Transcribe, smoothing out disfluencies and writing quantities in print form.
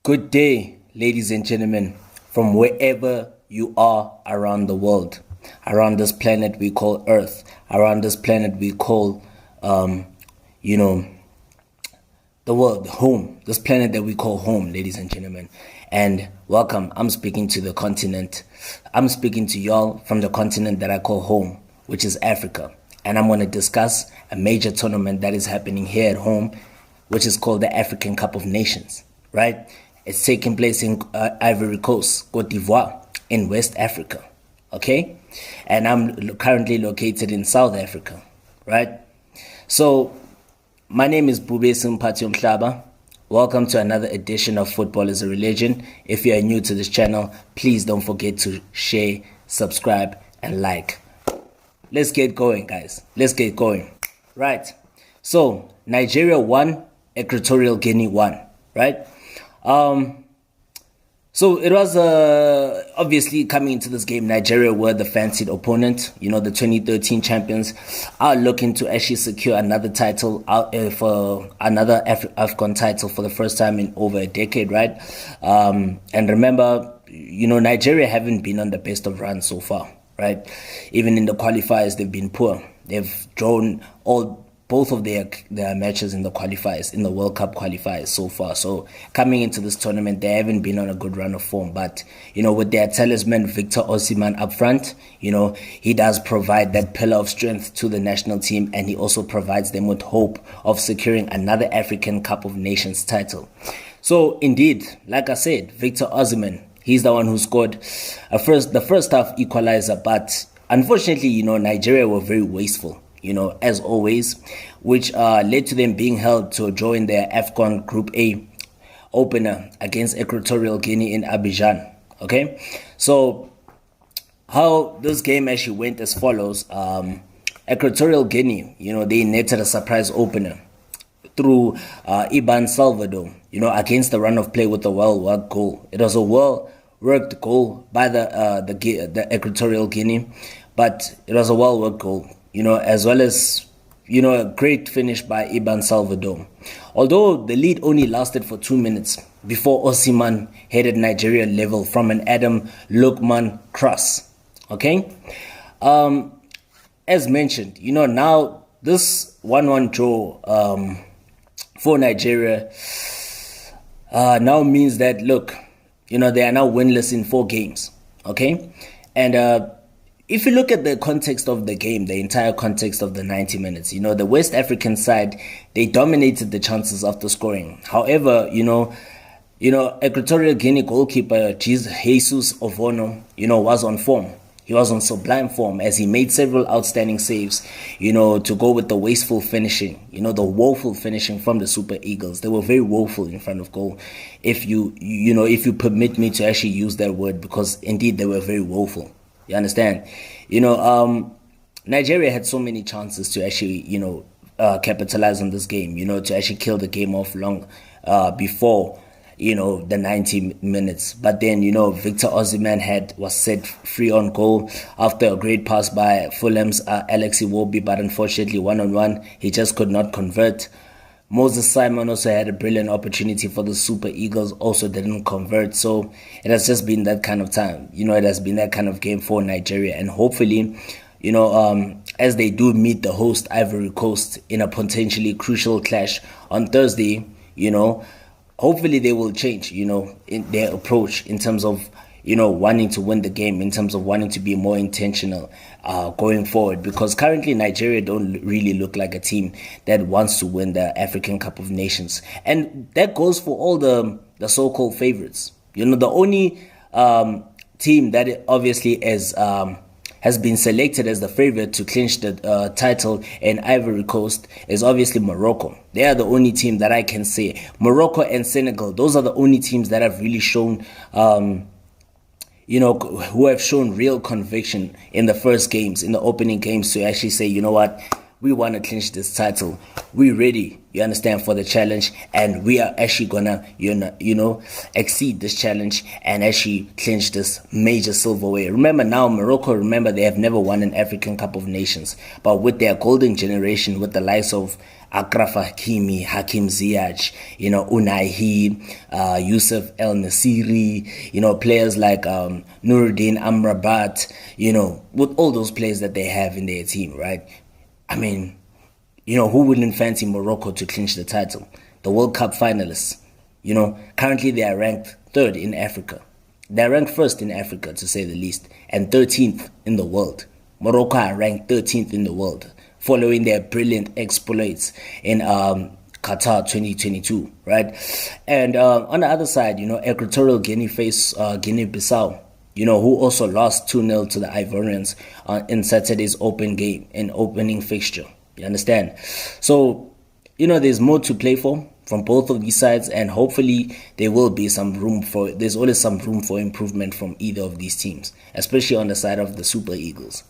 Good day, ladies and gentlemen, from wherever you are around the world, around this planet we call Earth, around this planet we call, um, you know, the world, home, this planet that we call home, ladies and gentlemen. And welcome. I'm speaking to the continent. I'm speaking to y'all from the continent that I call home, which is Africa. And I'm going to discuss a major tournament that is happening here at home, which is called the African Cup of Nations, right? It's taking place in Ivory Coast, Cote d'Ivoire, in West Africa, okay? And I'm currently located in South Africa, right? So my name is Bube Simpati Mhlaba. Welcome to another edition of Football is a Religion. If you are new to this channel, please don't forget to share, subscribe, and like. Let's get going, guys. Let's get going. Right. So Nigeria won, Equatorial Guinea won, right? So it was obviously coming into this game, Nigeria were the fancied opponent. You know, the 2013 champions are looking to actually secure another title for another AFCON title for the first time in over a decade, right? And remember, you know, Nigeria haven't been on the best of runs so far, right? Even in the qualifiers, they've been poor. They've drawn both of their matches in the qualifiers, in the World Cup qualifiers so far. So coming into this tournament, they haven't been on a good run of form. But, you know, with their talisman, Victor Osimhen up front, you know, he does provide that pillar of strength to the national team. And he also provides them with hope of securing another African Cup of Nations title. So indeed, like I said, Victor Osimhen, he's the one who scored the first half equalizer. But unfortunately, you know, Nigeria were very wasteful, you know, as always, which led to them being held to join their AFCON Group A opener against Equatorial Guinea in Abidjan. Okay, so how this game actually went as follows. Equatorial Guinea, you know, they netted a surprise opener through Iban Salvador, you know, against the run of play with a well-worked goal. It was a well-worked goal by the Equatorial Guinea, but it was a well-worked goal, you know, as well as, you know, a great finish by Iban Salvador. Although the lead only lasted for 2 minutes before Osimhen headed Nigeria level from an Adam Lookman cross. Okay? As mentioned, you know, now this 1-1 draw for Nigeria now means that, look, you know, they are now winless in 4 games. Okay? And if you look at the context of the game, the entire context of the 90 minutes, you know, the West African side, they dominated the chances after scoring. However, you know, Equatorial Guinea goalkeeper Jesus Ovono, you know, was on form. He was on sublime form as he made several outstanding saves, you know, to go with the wasteful finishing, you know, the woeful finishing from the Super Eagles. They were very woeful in front of goal, if you permit me to actually use that word, because indeed they were very woeful. You understand? You know, Nigeria had so many chances to actually, you know, capitalize on this game, you know, to actually kill the game off long before, you know, the 90 minutes. But then, you know, Victor Osimhen was set free on goal after a great pass by Fulham's Alex Iwobi, but unfortunately, one-on-one, he just could not convert. Moses Simon also had a brilliant opportunity for the Super Eagles, also didn't convert. So it has just been that kind of time. You know, it has been that kind of game for Nigeria. And hopefully, you know, as they do meet the host Ivory Coast in a potentially crucial clash on Thursday, you know, hopefully they will change, you know, in their approach in terms of, you know, wanting to win the game, in terms of wanting to be more intentional going forward, because currently Nigeria don't really look like a team that wants to win the African Cup of Nations. And that goes for all the so-called favorites. You know, the only team that obviously has been selected as the favorite to clinch the title in Ivory Coast is obviously Morocco. They are the only team that I can say. Morocco and Senegal, those are the only teams that have really shown you know, who have shown real conviction in the first games, in the opening games, to actually say, you know what, we want to clinch this title. We're ready, you understand, for the challenge, and we are actually gonna, exceed this challenge and actually clinch this major silverware. Remember now, Morocco, they have never won an African Cup of Nations, but with their golden generation, with the likes of Akraf Hakimi, Hakim Ziyech, Unai, Yusuf El Nasiri, players like Nuruddin Amrabat, with all those players that they have in their team, right? I mean, who wouldn't fancy Morocco to clinch the title? The World Cup finalists, currently they are ranked third in Africa. They're ranked first in Africa, to say the least, and 13th in the world. Morocco are ranked 13th in the world, following their brilliant exploits in Qatar 2022, right? And on the other side, Equatorial Guinea face Guinea-Bissau, who also lost 2-0 to the Ivorians in Saturday's opening fixture. You understand? So, there's more to play for from both of these sides, and hopefully there's always some room for improvement from either of these teams, especially on the side of the Super Eagles.